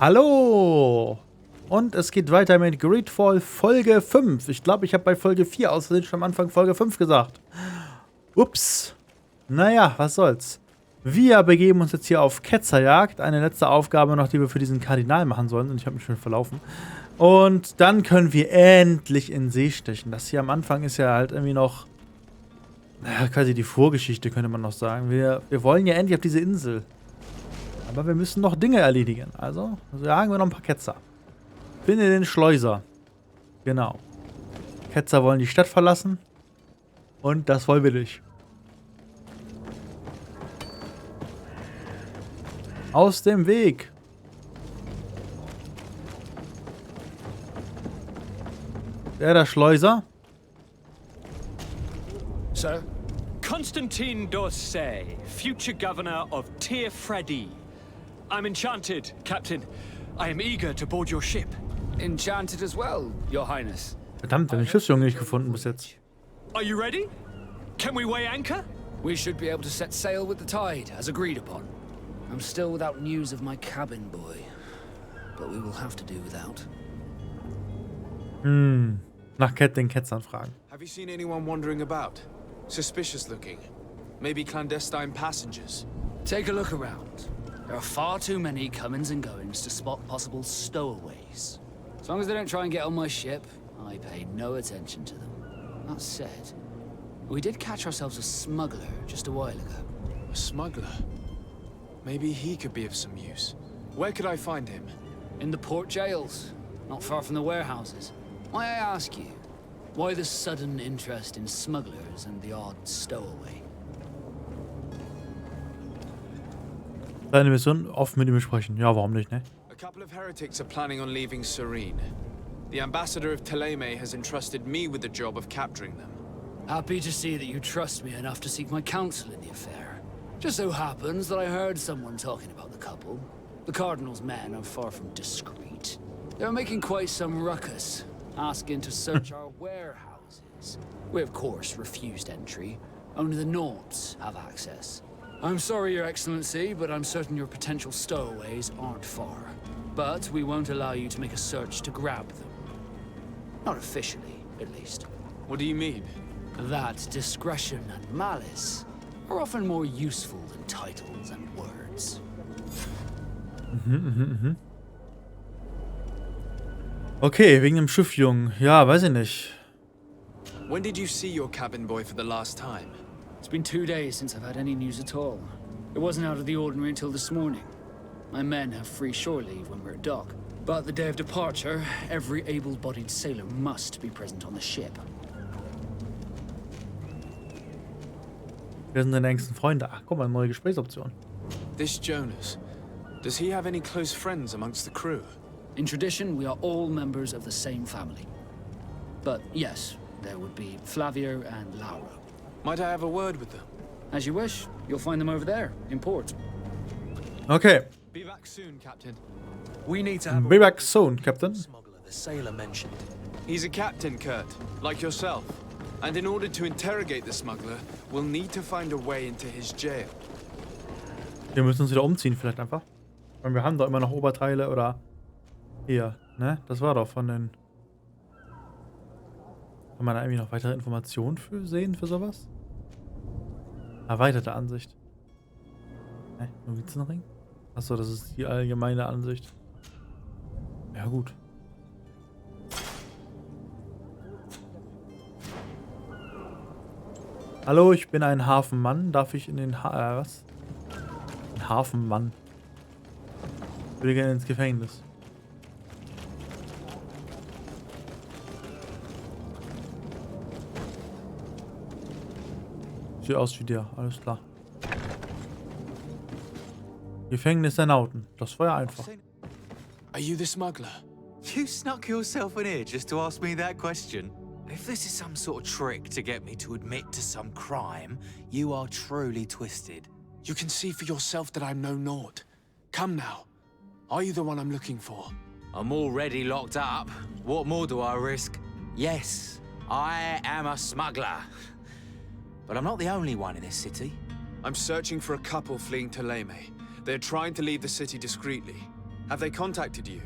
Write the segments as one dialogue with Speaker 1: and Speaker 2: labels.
Speaker 1: Hallo! Und es geht weiter mit Greedfall Folge 5. Ich glaube, ich habe bei Folge 4 außerdem schon am Anfang Folge 5 gesagt. Ups. Naja, was soll's. Wir begeben uns jetzt hier auf Ketzerjagd. Eine letzte Aufgabe noch, die wir für diesen Kardinal machen sollen. Und ich habe mich schon verlaufen. Und dann können wir endlich in See stechen. Das hier am Anfang ist ja halt irgendwie noch... Naja, quasi die Vorgeschichte, könnte man noch sagen. Wir wollen ja endlich auf diese Insel. Aber wir müssen noch Dinge erledigen. Also jagen wir noch ein paar Ketzer. Finde den Schleuser. Genau. Ketzer wollen die Stadt verlassen. Und das wollen wir nicht. Aus dem Weg. Der Schleuser.
Speaker 2: Sir? Constantine d'Orsay, future governor of Tirfredi. I'm enchanted, Captain. I am eager to board your ship.
Speaker 3: Enchanted as well, Your Highness.
Speaker 1: Verdammt, wir haben den Schiffsjunge nicht gefunden bis jetzt.
Speaker 2: Are you ready? Can we weigh anchor?
Speaker 3: We should be able to set sail with the tide, as agreed upon. I'm still without news of my cabin boy, but we will have to do without.
Speaker 1: Nach den Ketzern fragen.
Speaker 4: Have you seen anyone wandering about? Suspicious looking. Maybe clandestine passengers.
Speaker 3: Take a look around. There are far too many comings and goings to spot possible stowaways. As long as they don't try and get on my ship, I pay no attention to them. That said, we did catch ourselves a smuggler just a while ago.
Speaker 4: A smuggler? Maybe he could be of some use. Where could I find him?
Speaker 3: In the port jails, not far from the warehouses. May I ask you, why the sudden interest in smugglers and the odd stowaway?
Speaker 1: Deine Mission offen mit ihm besprechen. Ja, warum nicht, ne?
Speaker 4: A couple of heretics are planning on leaving Serene. The ambassador of Ptolemy has entrusted me with the job of capturing them.
Speaker 3: Happy to see that you trust me enough to seek my counsel in the affair. Just so happens that I heard someone talking about the couple. The Cardinal's men are far from discreet. They're making quite some ruckus, asking to search our warehouses. We, of course, refused entry. Only the Naughts have access. I'm sorry, Your Excellency, but I'm certain your potential stowaways aren't far. But we won't allow you to make a search to grab them. Not officially, at least.
Speaker 4: What do you mean?
Speaker 3: That discretion and malice are often more useful than titles and words.
Speaker 1: Okay, wegen dem Schiffjungen. Ja, weiß ich nicht.
Speaker 4: When did you see your cabin boy for the last time?
Speaker 3: It's been 2 days since I've had any news at all. It wasn't out of the ordinary until this morning. My men have free shore leave when we're at dock. But the day of departure, every able-bodied sailor must be present on the ship.
Speaker 1: Wer sind deine engsten Freunde? Ach, guck mal, neue Gesprächsoption.
Speaker 4: This Jonas. Does he have any close friends amongst the crew?
Speaker 3: In tradition, we are all members of the same family. But yes, there would be Flavio and Laura.
Speaker 4: Might I have a word with them?
Speaker 3: As you wish, you'll find them over there, in port.
Speaker 1: Okay.
Speaker 4: Be back soon, Captain.
Speaker 5: We need to have
Speaker 1: Be back soon, Captain.
Speaker 5: smuggler the sailor mentioned.
Speaker 4: He's a captain, Kurt, like yourself. And in order to interrogate the smuggler, we'll need to find a way into his jail.
Speaker 1: Wir müssen uns wieder umziehen vielleicht einfach. Weil wir haben doch immer noch Oberteile oder... Hier, ne? Das war doch von den... Kann man da irgendwie noch weitere Informationen für sehen für sowas? Erweiterte Ansicht. Ne? Novizenring? Achso, das ist die allgemeine Ansicht. Ja, gut. Hallo, ich bin ein Hafenmann. Darf ich in den was? Ein Hafenmann. Ich würde gerne ins Gefängnis. Sieht aus wie der, alles klar. Gefängnis der Nauten. Das war ja einfach.
Speaker 4: Are you the smuggler?
Speaker 5: You snuck yourself in here just to ask me that question? If this is some sort of trick to get me to admit to some crime, you are truly twisted.
Speaker 4: You can see for yourself that I'm no naught. Come now. Are you the one I'm looking for?
Speaker 5: I'm already locked up. What more do I risk? Yes, I am a smuggler. But I'm not the only one in this city.
Speaker 4: I'm searching for a couple fleeing Ptolemy. They're trying to leave the city discreetly. Have they contacted you?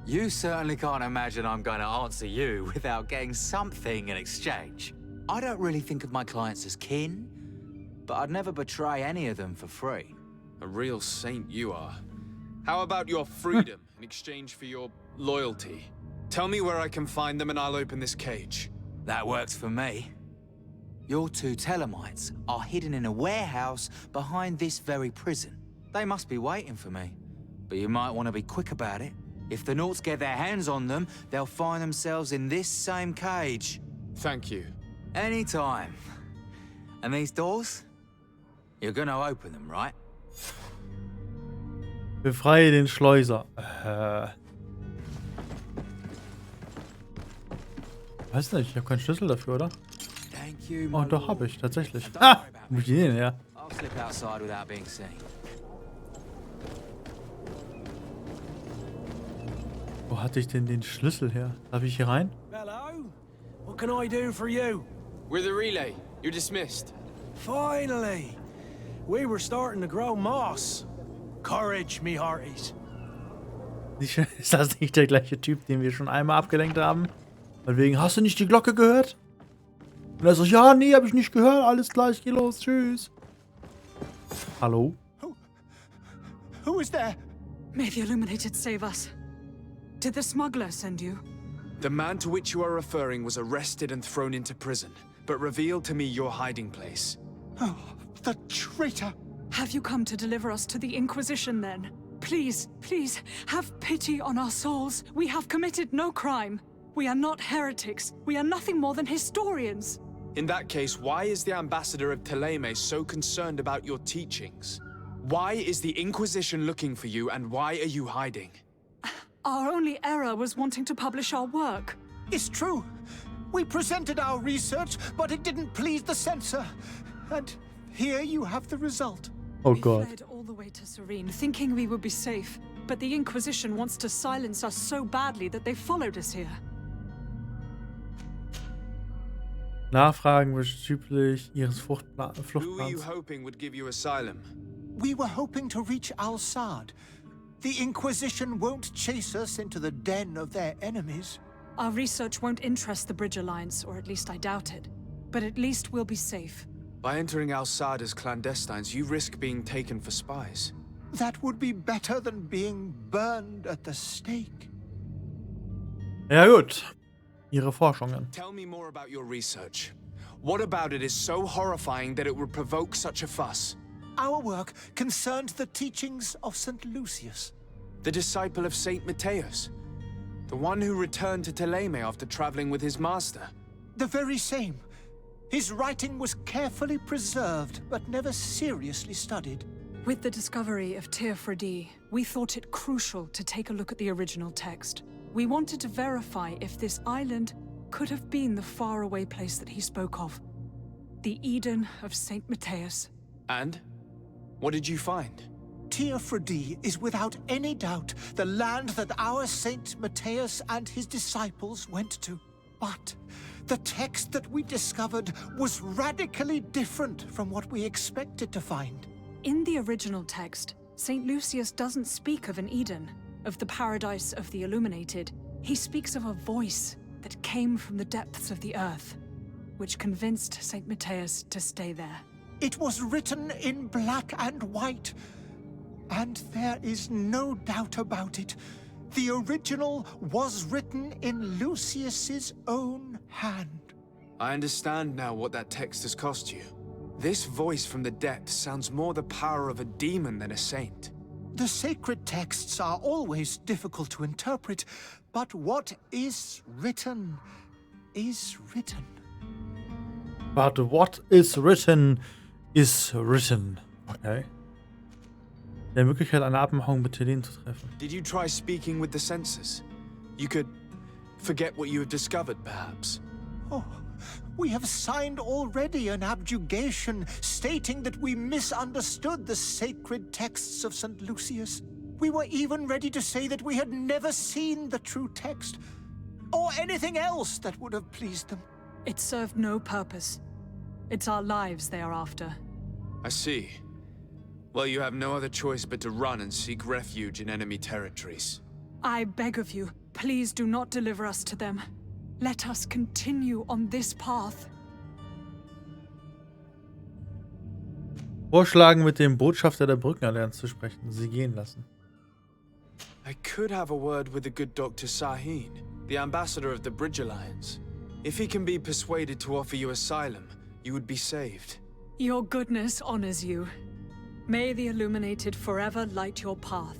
Speaker 5: You certainly can't imagine I'm going to answer you without getting something in exchange. I don't really think of my clients as kin, but I'd never betray any of them for free.
Speaker 4: A real saint you are. How about your freedom in exchange for your loyalty? Tell me where I can find them and I'll open this cage.
Speaker 5: That works for me. Your two Telemites are hidden in a warehouse behind this very prison. They must be waiting for me, but you might want to be quick about it. If the Nauts get their hands on them, they'll find themselves in this same cage.
Speaker 4: Thank you.
Speaker 5: Anytime. And these doors? You're gonna open them, right?
Speaker 1: Befreie den Schleuser. Weiß nicht, ich habe keinen Schlüssel dafür, oder?
Speaker 5: Thank you,
Speaker 1: Oh,
Speaker 5: my
Speaker 1: doch,
Speaker 5: lord.
Speaker 1: habe ich, tatsächlich.
Speaker 5: Don't
Speaker 1: Ah!
Speaker 5: worry about
Speaker 1: Wo
Speaker 5: me.
Speaker 1: ist die denn her?
Speaker 5: I'll slip outside without being seen.
Speaker 1: Wo hatte ich denn den Schlüssel her? Darf ich hier rein?
Speaker 6: Hello? What can I do for you?
Speaker 4: We're the relay. You're dismissed.
Speaker 6: Finally! We were starting to grow moss. Courage, me hearties.
Speaker 1: Ist das nicht der gleiche Typ, den wir schon einmal abgelenkt haben? Von wegen, hast du nicht die Glocke gehört? Und er so, ja, nee, hab ich nicht gehört. Alles klar, ich geh los. Tschüss. Hallo?
Speaker 6: Who is there?
Speaker 7: May the Illuminated save us. Did the smuggler send you?
Speaker 4: The man to which you are referring was arrested and thrown into prison, but revealed to me your hiding place.
Speaker 6: Oh, the traitor!
Speaker 7: Have you come to deliver us to the Inquisition then? Please, please, have pity on our souls. We have committed no crime. We are not heretics. We are nothing more than historians.
Speaker 4: In that case, why is the ambassador of Teleme so concerned about your teachings? Why is the Inquisition looking for you, and why are you hiding?
Speaker 7: Our only error was wanting to publish our work.
Speaker 6: It's true. We presented our research, but it didn't please the censor. And here you have the result.
Speaker 1: Oh
Speaker 7: We
Speaker 1: Gott.
Speaker 7: fled all the way to Serene, thinking we would be safe. But the Inquisition wants to silence us so badly that they followed us here.
Speaker 1: Nachfragen bezüglich ihres
Speaker 4: Who were you
Speaker 1: Fluchtplans.
Speaker 4: hoping would give you asylum?
Speaker 8: We were hoping to reach Al-Sad. The Inquisition won't chase us into the den of their enemies.
Speaker 7: Our research won't interest the Bridge Alliance, or at least I doubt it. But at least we'll be safe.
Speaker 4: By entering Al-Sad as clandestines, you risk being taken for spies.
Speaker 8: That would be better than being burned at the stake.
Speaker 1: Ja gut. Ihre Forschungen.
Speaker 4: Tell me more about your research. What about it is so horrifying that it would provoke such a fuss?
Speaker 8: Our work concerned the teachings of St. Lucius.
Speaker 4: The disciple of Saint Matthias? The one who returned to Teleme after traveling with his master?
Speaker 8: The very same. His writing was carefully preserved, but never seriously studied.
Speaker 7: With the discovery of Tir Fredi, we thought it crucial to take a look at the original text. We wanted to verify if this island could have been the faraway place that he spoke of. The Eden of Saint Matthias.
Speaker 4: And? What did you find?
Speaker 8: Tir Fredi is without any doubt the land that our Saint Matthias and his disciples went to. But the text that we discovered was radically different from what we expected to find.
Speaker 7: In the original text, Saint Lucius doesn't speak of an Eden, of the paradise of the illuminated. He speaks of a voice that came from the depths of the earth, which convinced Saint Matthias to stay there.
Speaker 8: It was written in black and white, and there is no doubt about it. The original was written in Lucius's own hand.
Speaker 4: I understand now what that text has cost you. This voice from the depths sounds more the power of a demon than a saint.
Speaker 8: The sacred texts are always difficult to interpret, but what is written is written.
Speaker 1: But what is written is written. Okay. Der Möglichkeit, eine Abmachung mit Helene zu treffen.
Speaker 4: Did you try speaking with the censors? You could forget what you have discovered, perhaps.
Speaker 8: Oh, we have signed already an abjugation stating that we misunderstood the sacred texts of St. Lucius. We were even ready to say that we had never seen the true text, or anything else that would have pleased them.
Speaker 7: It served no purpose. It's our lives they are after.
Speaker 4: I see. Well, you have no other choice but to run and seek refuge in enemy territories.
Speaker 7: I beg of you, please do not deliver us to them. Let us continue on this path.
Speaker 1: Vorschlagen, mit dem Botschafter der Brückenallianz zu sprechen. Sie gehen lassen.
Speaker 4: I could have a word with the good Dr. Sahin, the ambassador of the Bridge Alliance. If he can be persuaded to offer you asylum, you would be saved.
Speaker 7: Your goodness honors you. May the Illuminated forever light your path.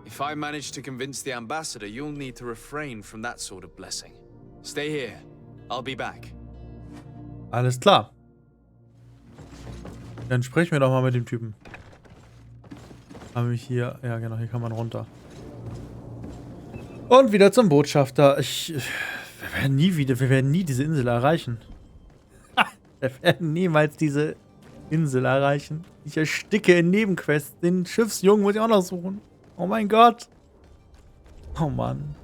Speaker 4: If I manage to convince the ambassador, you'll need to refrain from that sort of blessing. Stay here. I'll be back.
Speaker 1: Alles klar. Dann sprechen wir doch mal mit dem Typen. Habe ich hier... Ja, genau, hier kann man runter. Und wieder zum Botschafter. Wir werden nie diese Insel erreichen. Wir werden niemals diese Insel erreichen. Ich ersticke in Nebenquests. Den Schiffsjungen muss ich auch noch suchen. Oh mein Gott. Oh Mann.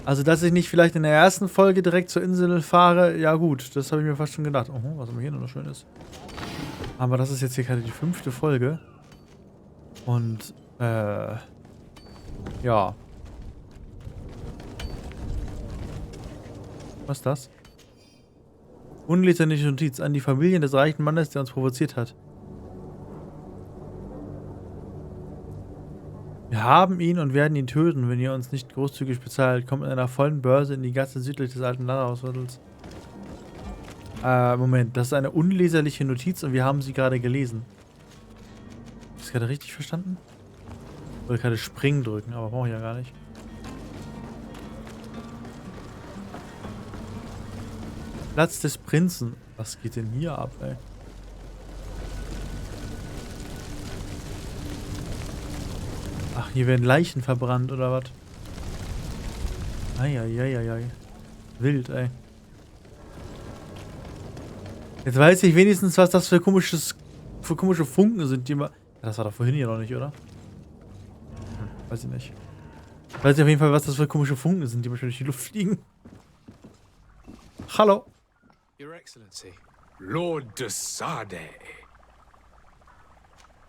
Speaker 1: Also, dass ich nicht vielleicht in der ersten Folge direkt zur Insel fahre, ja gut, das habe ich mir fast schon gedacht. Oh, was haben wir hier noch Schönes? Aber das ist jetzt hier gerade die 5. Folge. Und, ja. Was ist das? Unleserliche Notiz an die Familien des reichen Mannes, der uns provoziert hat. Wir haben ihn und werden ihn töten, wenn ihr uns nicht großzügig bezahlt. Kommt in einer vollen Börse in die Gasse südlich des alten Landhausviertels. Moment, das ist eine unleserliche Notiz und wir haben sie gerade gelesen. Habe ich das gerade richtig verstanden? Ich wollte gerade springen drücken, aber brauche ich ja gar nicht. Platz des Prinzen. Was geht denn hier ab, ey? Ach, hier werden Leichen verbrannt, oder was? Eieieiei. Wild, ey. Jetzt weiß ich wenigstens, was das für komische Funken sind, die man... Ja, das war doch vorhin hier noch nicht, oder? Weiß ich nicht. Weiß ich auf jeden Fall, was das für komische Funken sind, die manchmal durch die Luft fliegen. Hallo.
Speaker 4: Your Excellency.
Speaker 9: Lord de Sade.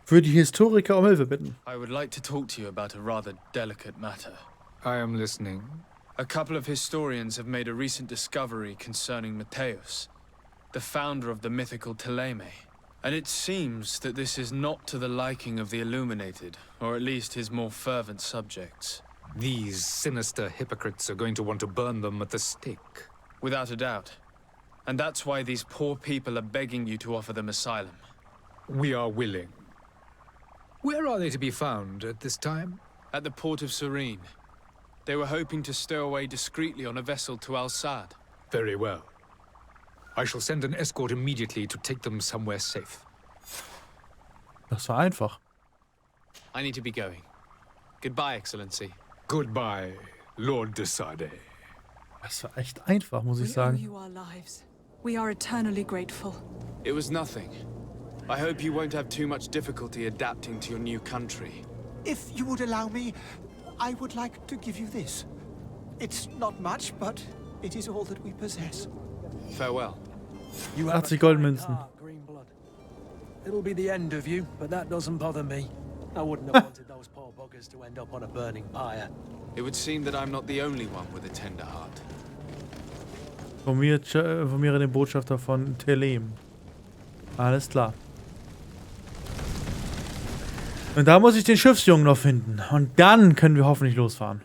Speaker 1: Für die Historiker um Hilfe bitten.
Speaker 4: I would like to talk to you about a rather delicate matter.
Speaker 9: I am listening.
Speaker 4: A couple of historians have made a recent discovery concerning Matthäus, the founder of the mythical Teleme. And it seems that this is not to the liking of the Illuminated, or at least his more fervent subjects.
Speaker 9: These sinister hypocrites are going to want to burn them at the stake.
Speaker 4: Without a doubt. And that's why these poor people are begging you to offer them asylum.
Speaker 9: We are willing. Where are they to be found at this time?
Speaker 4: At the port of Serene. They were hoping to stow away discreetly on a vessel to Al-Sad.
Speaker 9: Very well. I shall send an escort immediately to take them somewhere safe.
Speaker 1: Das war einfach.
Speaker 4: I need to be going. Goodbye, Excellency.
Speaker 9: Goodbye, Lord de Sade.
Speaker 1: Das war echt einfach, muss ich sagen.
Speaker 7: We owe you our lives. We are eternally grateful.
Speaker 4: It was nothing. I hope you won't have too much difficulty adapting to your new country.
Speaker 8: If you would allow me, I would like to give you this. It's not much, but it is all that we possess.
Speaker 4: Farewell.
Speaker 10: You have
Speaker 1: 80
Speaker 10: a kind
Speaker 1: Goldmünzen.
Speaker 10: heart, Greenblood. It'll be the end of you, but that doesn't bother me. I wouldn't have wanted those poor buggers to end up on a burning pyre.
Speaker 4: It would seem that I'm not the only one with a tender heart.
Speaker 1: Informiere den Botschafter von Telem. Alles klar. Und da muss ich den Schiffsjungen noch finden. Und dann können wir hoffentlich losfahren.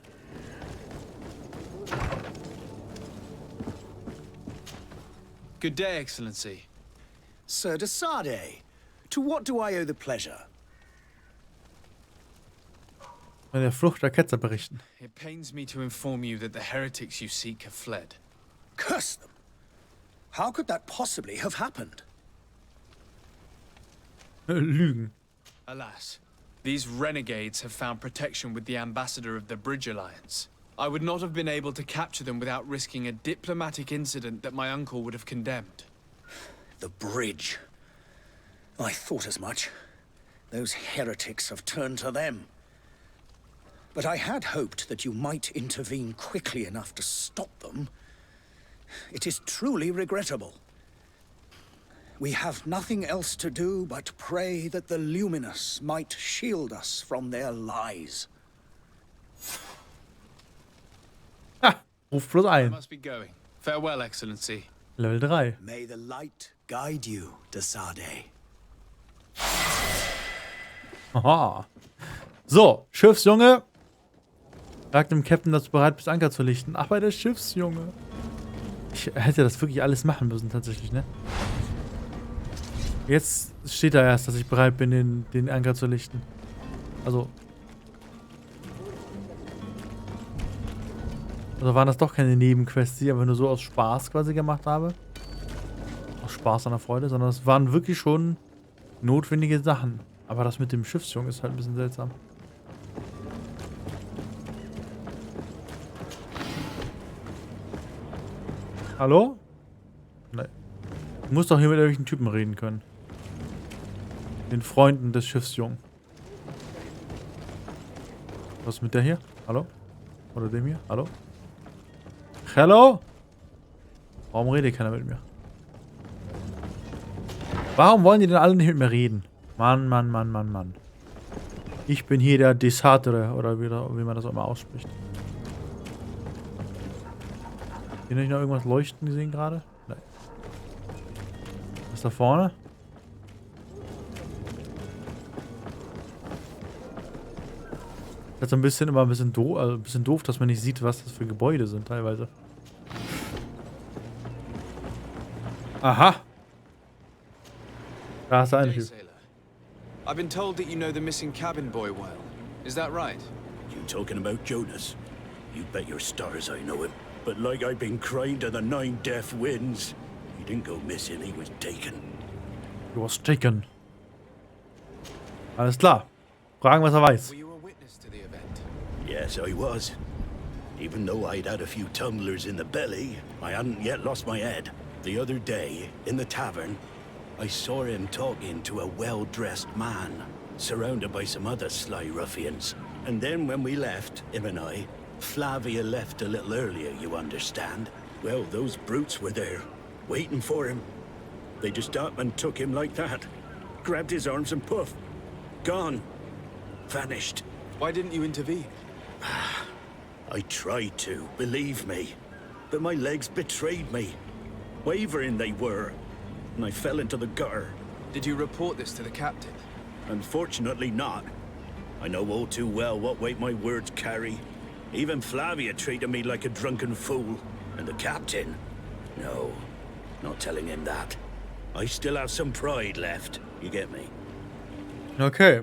Speaker 4: Good day, Excellency.
Speaker 11: Sir de Sade, to what do I owe the pleasure?
Speaker 1: Von der Flucht der Ketzer berichten.
Speaker 4: It pains me to inform you that the heretics you seek have fled.
Speaker 11: Curse them! How could that possibly have happened?
Speaker 1: Lügen.
Speaker 4: Alas, these renegades have found protection with the ambassador of the Bridge Alliance. I would not have been able to capture them without risking a diplomatic incident that my uncle would have condemned.
Speaker 11: The bridge. I thought as much. Those heretics have turned to them. But I had hoped that you might intervene quickly enough to stop them. It is truly regrettable. We have nothing else to do but pray that the Luminous might shield us from their lies.
Speaker 1: Ha! Ruf bloß
Speaker 4: I
Speaker 1: ein.
Speaker 4: must be going. Farewell, Excellency.
Speaker 1: Level 3.
Speaker 11: May the light guide you, Desade.
Speaker 1: Aha. So, Schiffsjunge. Sagt dem Captain, dass du bereit bist, Anker zu lichten. Ach, bei der Schiffsjunge. Ich hätte das wirklich alles machen müssen, tatsächlich, ne? Jetzt steht da erst, dass ich bereit bin, den Anker zu lichten. Also waren das doch keine Nebenquests, die ich einfach nur so aus Spaß quasi gemacht habe. Aus Spaß an der Freude, sondern es waren wirklich schon notwendige Sachen. Aber das mit dem Schiffsjungen ist halt ein bisschen seltsam. Hallo? Nein. Du musst doch hier mit irgendwelchen Typen reden können. Den Freunden des Schiffsjungen. Was ist mit der hier? Hallo? Oder dem hier? Hallo? Hallo? Warum redet keiner mit mir? Warum wollen die denn alle nicht mit mir reden? Mann, Mann, Mann, Mann, Mann. Ich bin hier der Desatere, oder wie man das auch immer ausspricht. Hier nicht noch irgendwas leuchten gesehen gerade? Nein. Was ist da vorne? Das ist ein bisschen doof, dass man nicht sieht, was das für Gebäude sind teilweise. Aha. Da ist ein Typ.
Speaker 4: I've been told that you know the missing cabin boy well. Is that right?
Speaker 12: You talking about Jonas? You bet your stars I know him. But like I've been crying to the 9 deaf winds, he didn't go missing, he was taken.
Speaker 1: He was taken. Alles klar. Fragen, was er weiß.
Speaker 4: Were you a witness to the event?
Speaker 12: Yes, I was. Even though I'd had a few tumblers in the belly, I hadn't yet lost my head. The other day, in the tavern, I saw him talking to a well-dressed man, surrounded by some other sly ruffians. And then when we left, him and I, Flavia left a little earlier, you understand. Well, those brutes were there, waiting for him. They just up and took him like that. Grabbed his arms and poof. Gone. Vanished.
Speaker 4: Why didn't you intervene?
Speaker 12: I tried to, believe me. But my legs betrayed me. Wavering they were. And I fell into the gutter.
Speaker 4: Did you report this to the captain?
Speaker 12: Unfortunately not. I know all too well what weight my words carry. Even Flavia treated me like a drunken fool. And the captain? No, not telling him that. I still have some pride left. You get me?
Speaker 1: Okay.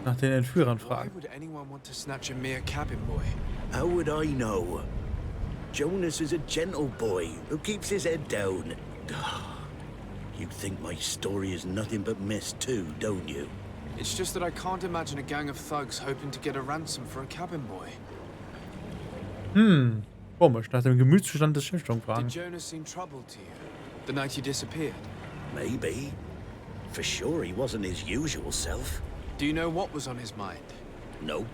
Speaker 1: Nach den Entführern
Speaker 4: Why
Speaker 1: fragen.
Speaker 4: would anyone want to snatch a mere cabin boy?
Speaker 12: How would I know? Jonas is a gentle boy who keeps his head down. You think my story is nothing but mist too, don't you?
Speaker 4: It's just that I can't imagine a gang of thugs hoping to get a ransom for a cabin boy.
Speaker 1: Komisch, nach dem Gemütszustand des Schiffsjungen
Speaker 4: Did
Speaker 1: fragen.
Speaker 4: Jonas seem troubled to you? The night he disappeared?
Speaker 12: Maybe. For sure he wasn't his usual self.
Speaker 4: Do you know what was on his mind?
Speaker 12: No.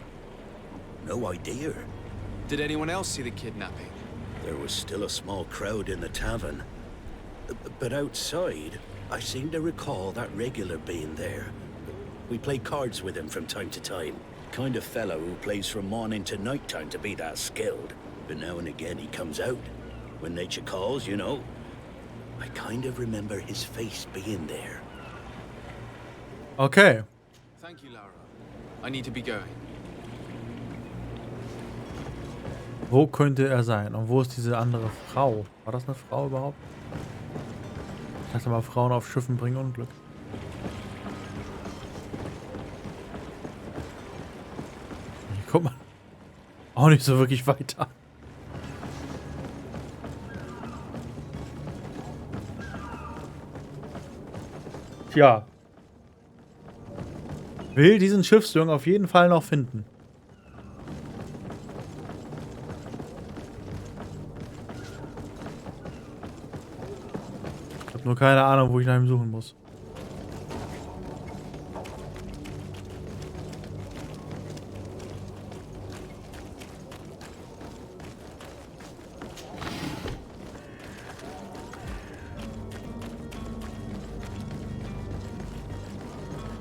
Speaker 12: No idea.
Speaker 4: Did anyone else see the kidnapping?
Speaker 12: There was still a small crowd in the tavern. But outside, I seem to recall that regular being there. We play cards with him from time to time. Kind of fellow who plays from morning to night time to be that skilled. But now and again he comes out. When nature calls, you know. I kind of remember his face being there.
Speaker 1: Okay.
Speaker 4: Thank you, Lara. I need to be going.
Speaker 1: Wo könnte er sein? Und wo ist diese andere Frau? War das eine Frau überhaupt? Ich dachte mal, Frauen auf Schiffen bringen Unglück. Hier kommt man auch nicht so wirklich weiter. Tja. Will diesen Schiffsjungen auf jeden Fall noch finden. Ich habe nur keine Ahnung, wo ich nach ihm suchen muss.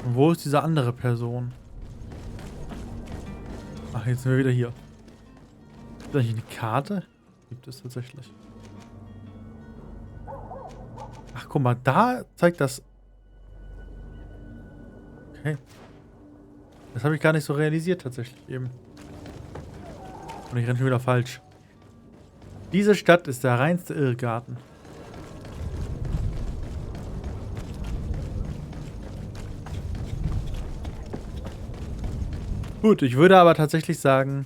Speaker 1: Und wo ist diese andere Person? Ach, jetzt sind wir wieder hier. Ist da eigentlich eine Karte? Gibt es tatsächlich. Ach, guck mal, da zeigt das... Okay. Das habe ich gar nicht so realisiert tatsächlich eben. Und ich renne schon wieder falsch. Diese Stadt ist der reinste Irrgarten. Gut, ich würde aber tatsächlich sagen,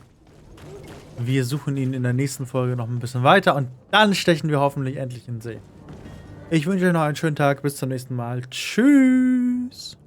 Speaker 1: wir suchen ihn in der nächsten Folge noch ein bisschen weiter und dann stechen wir hoffentlich endlich in den See. Ich wünsche euch noch einen schönen Tag, bis zum nächsten Mal. Tschüss!